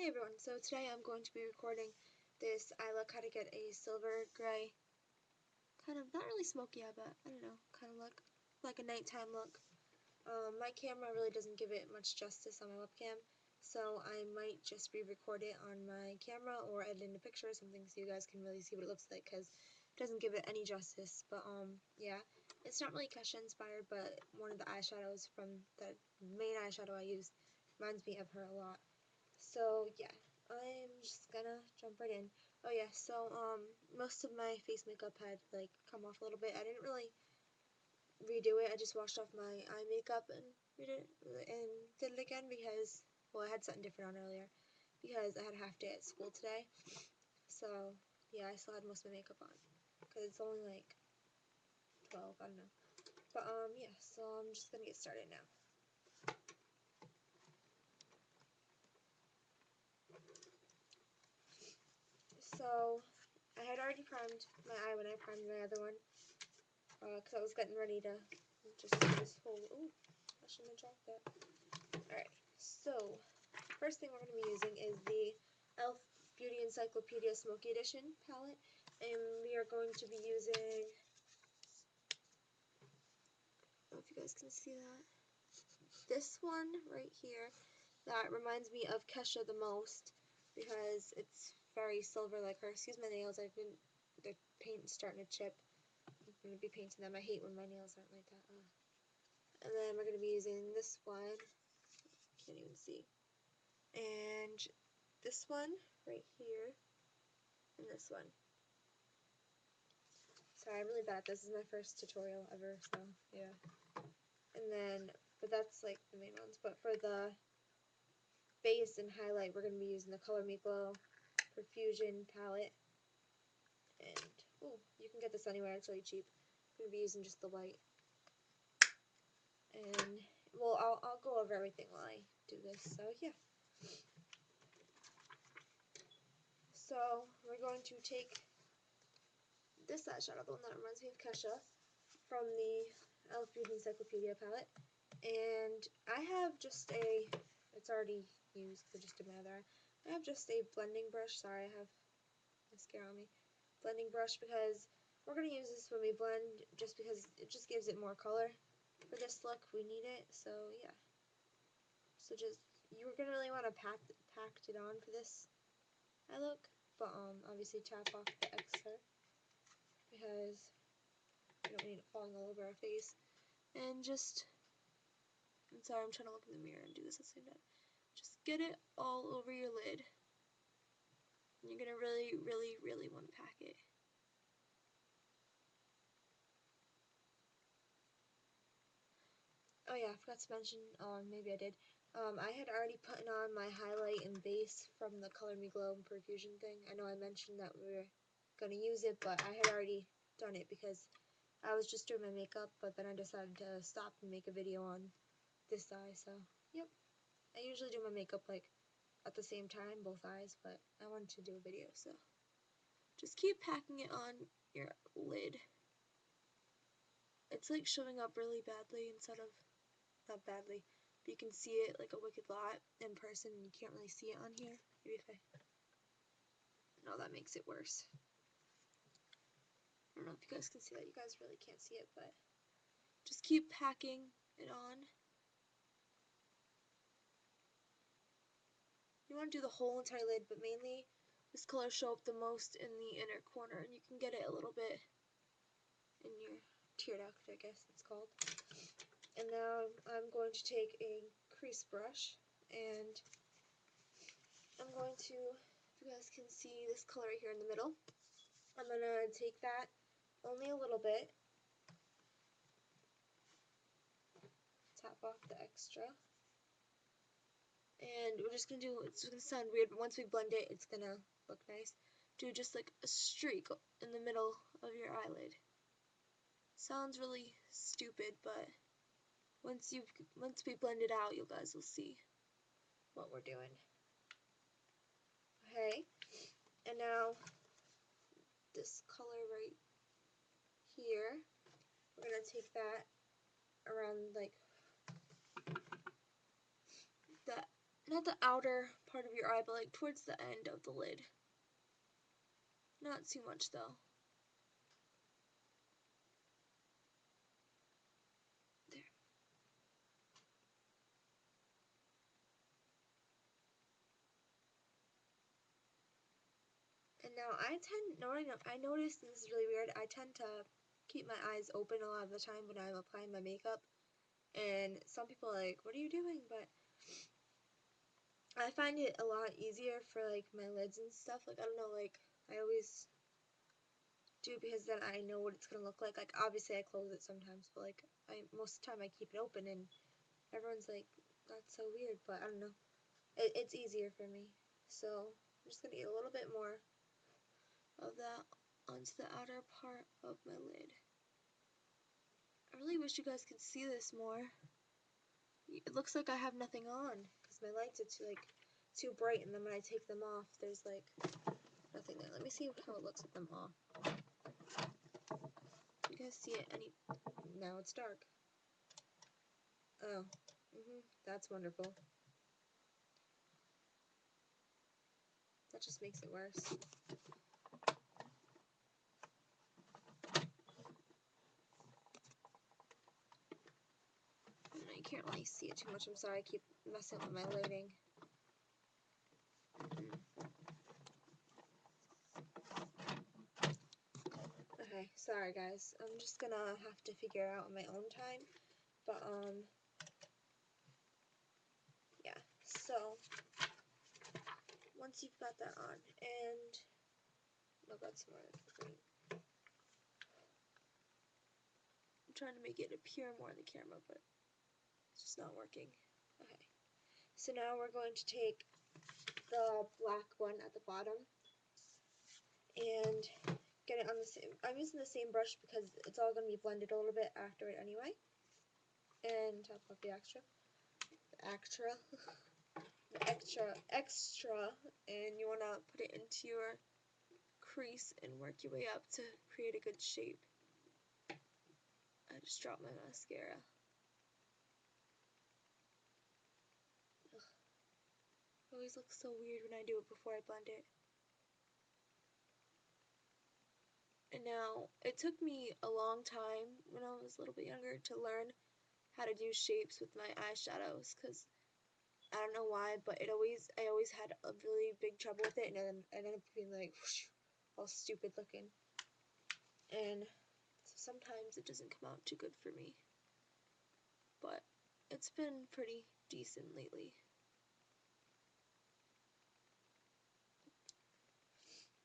Hey everyone, so today I'm going to be recording this I look how to get a silver gray, kind of, not really smoky, but I don't know, kind of look, like a nighttime look. My camera really doesn't give it much justice on my webcam, so I might just re-record it on my camera or edit in a picture or something so you guys can really see what it looks like, because it doesn't give it any justice. But yeah, it's not really Kesha inspired, but one of the eyeshadows from the main eyeshadow I use reminds me of her a lot. So yeah, I'm just gonna jump right in. Oh yeah, so most of my face makeup had like come off a little bit. I didn't really redo it. I just washed off my eye makeup and did it again because, well, I had something different on earlier because I had a half day at school today. So yeah, I still had most of my makeup on because it's only like 12. I don't know. But yeah, so I'm just gonna get started now. So I had already primed my eye when I primed my other one, because I was getting ready to just do this whole, ooh, I shouldn't have dropped that. Alright, so first thing we're going to be using is the e.l.f. Beauty Encyclopedia Smoky Edition palette, and we are going to be using, I don't know if you guys can see that, this one right here. That reminds me of Kesha the most because it's very silver like her. Excuse my nails, the paint's starting to chip. I'm going to be painting them. I hate when my nails aren't like that. And then we're going to be using this one, can't even see, and this one right here, and this one. Sorry, I'm really bad at this. This is my first tutorial ever, so yeah. And then, but that's like the main ones. But for the base and highlight, we're going to be using the Color Me Glow Perfusion palette. And, oh, you can get this anywhere, it's really cheap. I'm going to be using just the white. And, well, I'll go over everything while I do this, so yeah. So, we're going to take this eyeshadow, the one that reminds me of Kesha, from the e.l.f. Beauty Encyclopedia palette. And I have just a, it's already used, so just did my other eye. I have just a blending brush. Sorry, I have mascara on me. Blending brush, because we're going to use this when we blend, just because it just gives it more color. For this look, we need it, so yeah. So just, you're going to really want to pack it on for this eye look, but obviously tap off the extra, because we don't need it falling all over our face. And just, I'm sorry, I'm trying to look in the mirror and do this at the same time. Just get it all over your lid. And you're going to really, really, really want to pack it. Oh yeah, I forgot to mention, maybe I did. I had already put on my highlight and base from the Color Me Glow and Perfusion thing. I know I mentioned that we were going to use it, but I had already done it because I was just doing my makeup, but then I decided to stop and make a video on this eye, so, yep. I usually do my makeup, like, at the same time, both eyes, but I wanted to do a video, so. Just keep packing it on your lid. It's, like, showing up really badly instead of, not badly, but you can see it like a wicked lot in person, and you can't really see it on here. Maybe if I, no, that makes it worse. I don't know if you guys can see that. You guys really can't see it, but just keep packing it on. You want to do the whole entire lid, but mainly this color show up the most in the inner corner, and you can get it a little bit in your tear duct, I guess it's called. And now I'm going to take a crease brush, and I'm going to, if you guys can see this color right here in the middle, I'm going to take that only a little bit, tap off the extra, and we're just going to do, it's going to sound weird, but once we blend it, it's going to look nice. Do just like a streak in the middle of your eyelid. Sounds really stupid, but once we blend it out, you guys will see what we're doing. Okay, and now this color right here, we're going to take that around like the not the outer part of your eye, but like towards the end of the lid. Not too much though. There. And now I noticed, and this is really weird, I tend to keep my eyes open a lot of the time when I'm applying my makeup. And some people are like, what are you doing? But I find it a lot easier for like my lids and stuff. Like, I don't know, like I always do, because then I know what it's gonna look like. Like, obviously I close it sometimes, but like most of the time I keep it open, and everyone's like, that's so weird. But I don't know, it's easier for me. So I'm just gonna get a little bit more of that onto the outer part of my lid. I really wish you guys could see this more. It looks like I have nothing on because my lights are too bright, and then when I take them off, there's like nothing there. Let me see how it looks with them off. You guys see it any? Now it's dark. Oh, that's wonderful. That just makes it worse. You can't really see it too much. I'm sorry, I keep messing with my lighting. Okay, sorry guys. I'm just gonna have to figure it out on my own time. But yeah. So once you've got that on, and I'll got some more green. I'm trying to make it appear more on the camera, but it's just not working. Okay. So now we're going to take the black one at the bottom and get it on the same. I'm using the same brush because it's all going to be blended a little bit after it anyway. And top off the extra, and you want to put it into your crease and work your way up to create a good shape. I just dropped my mascara. Ugh. It always looks so weird when I do it before I blend it. And now, it took me a long time when I was a little bit younger to learn how to do shapes with my eyeshadows, because I don't know why, but I always had a really big trouble with it, and then I ended up being like whoosh, all stupid looking. And so sometimes it doesn't come out too good for me, but it's been pretty decent lately.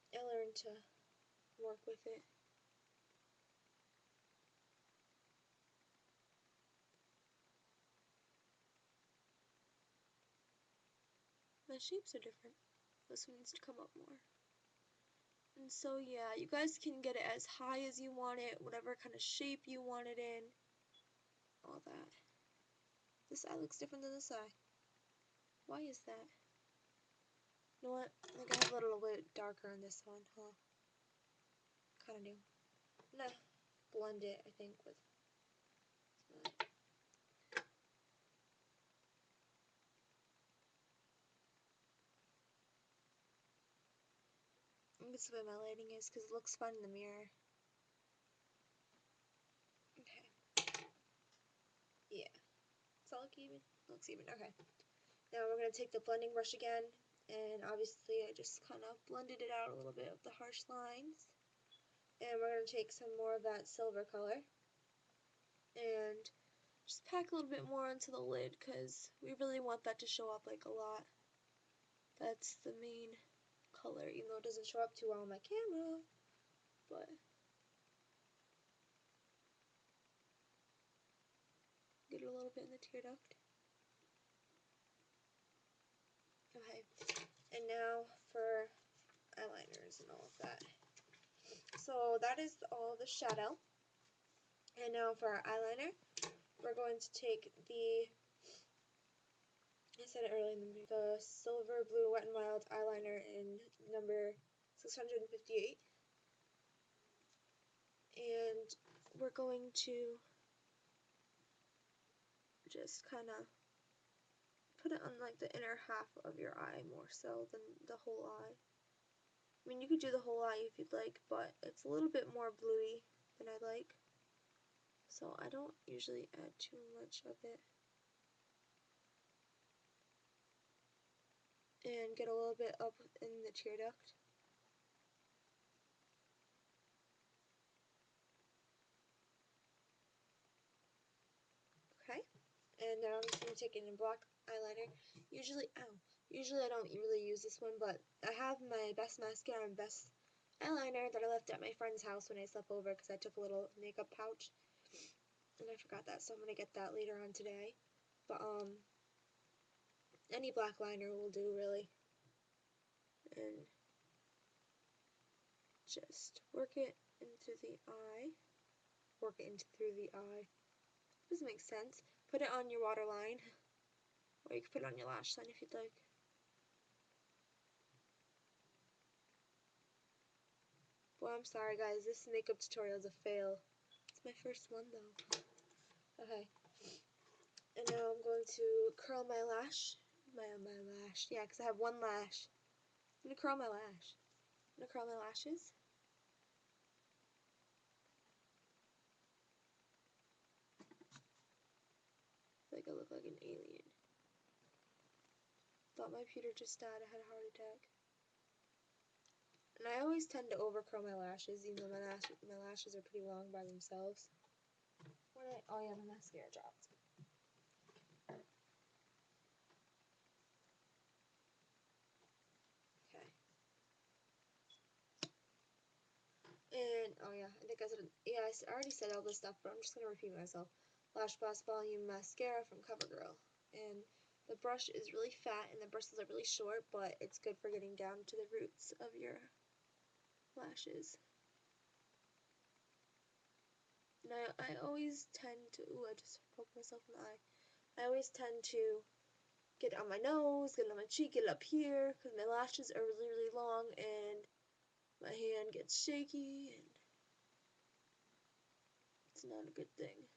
I learned to work with it. My shapes are different. This one needs to come up more. And so yeah, you guys can get it as high as you want it, whatever kind of shape you want it in, all that. This eye looks different than this eye. Why is that? You know what? I think I have a little bit darker on this one, huh? Kind of do. I'm gonna blend it, I think, with I think it's the way my lighting is, because it looks fun in the mirror. Okay. Yeah. Does that look even? Looks even. Okay. Now we're going to take the blending brush again, and obviously I just kind of blended it out a little bit of the harsh lines. And we're going to take some more of that silver color and just pack a little bit more onto the lid, because we really want that to show up like a lot. That's the main color, even though it doesn't show up too well on my camera. But get it a little bit in the tear duct. Okay, and now for eyeliners and all of that. So that is all the shadow. And now for our eyeliner, we're going to take the, I said it earlier, the Silver Blue Wet n Wild eyeliner in number 658. And we're going to just kind of put it on like the inner half of your eye more so than the whole eye. I mean, you could do the whole eye if you'd like, but it's a little bit more bluey than I like. So I don't usually add too much of it. And get a little bit up in the tear duct. Okay. And now I'm just going to take it in black eyeliner. Usually I don't really use this one, but I have my best mascara and best eyeliner that I left at my friend's house when I slept over because I took a little makeup pouch. And I forgot that, so I'm going to get that later on today. But, any black liner will do, really. And just work it into the eye. Work it into through the eye. Doesn't make sense. Put it on your waterline. Or you can put it on your lash line if you'd like. Boy, I'm sorry guys, this makeup tutorial is a fail. It's my first one though. Okay. And now I'm going to curl my lash. My lash. Yeah, because I have one lash. I'm going to curl my lash. I'm going to curl my lashes. I feel like I look like an alien. Thought my computer just died. I had a heart attack. And I always tend to over curl my lashes, even though my lashes are pretty long by themselves. Oh yeah, my mascara dropped. Okay. And, oh yeah, I think I said, yeah, I already said all this stuff, but I'm just going to repeat myself. Lash Blast Volume Mascara from CoverGirl. And the brush is really fat and the bristles are really short, but it's good for getting down to the roots of your lashes. And I always tend to, ooh, I just poked myself in the eye. I always tend to get it on my nose, get it on my cheek, get it up here, because my lashes are really, really long and my hand gets shaky, and it's not a good thing.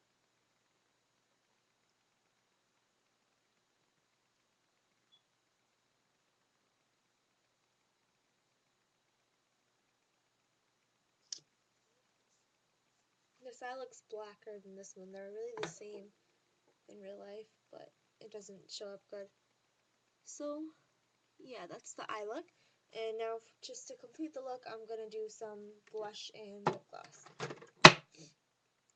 This eye looks blacker than this one. They're really the same in real life, but it doesn't show up good. So, yeah, that's the eye look. And now, just to complete the look, I'm going to do some blush and lip gloss.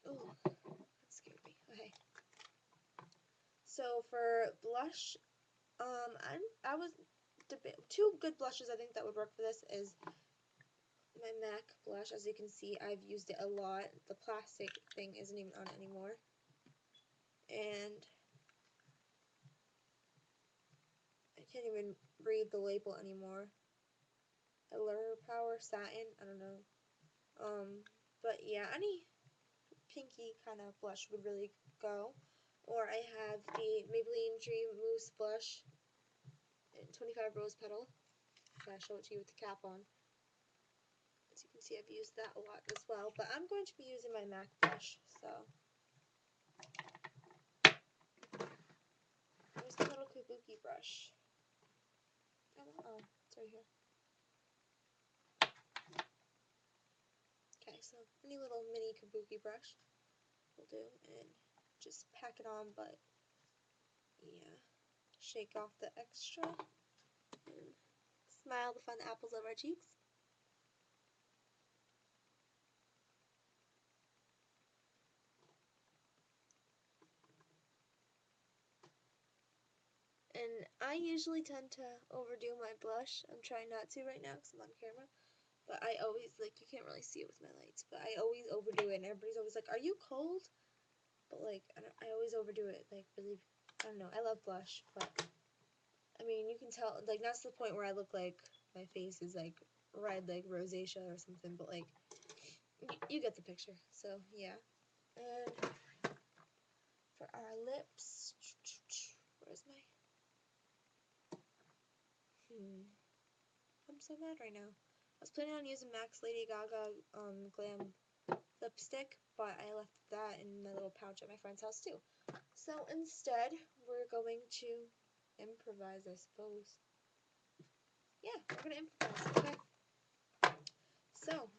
Ooh, that scared me. Okay. So, for blush, I was two good blushes I think that would work for this is my MAC blush. As you can see, I've used it a lot. The plastic thing isn't even on it anymore. And I can't even read the label anymore. Allure Power Satin, I don't know. But yeah, any pinky kind of blush would really go. Or I have the Maybelline Dream Mousse Blush in 25 Rose Petal. I'll show it to you with the cap on. As you can see, I've used that a lot as well. But I'm going to be using my MAC blush, so. Where's the little kabuki brush? Oh, it's right here. Okay, so any little mini kabuki brush will do, and just pack it on, but yeah, shake off the extra, and smile to find the apples of our cheeks. And I usually tend to overdo my blush. I'm trying not to right now because I'm on camera. But I always, like, you can't really see it with my lights, but I always overdo it, and everybody's always like, are you cold? But, like, I always overdo it, like, really, I don't know, I love blush, but, I mean, you can tell, like, that's the point where I look like my face is, like, red, like, rosacea or something, but, like, you get the picture, so, yeah. And for our lips, where's my, I'm so mad right now. I was planning on using MAC's Lady Gaga Glam lipstick, but I left that in my little pouch at my friend's house too. So instead, we're going to, improvise, I suppose. Yeah, we're gonna improvise, okay? So,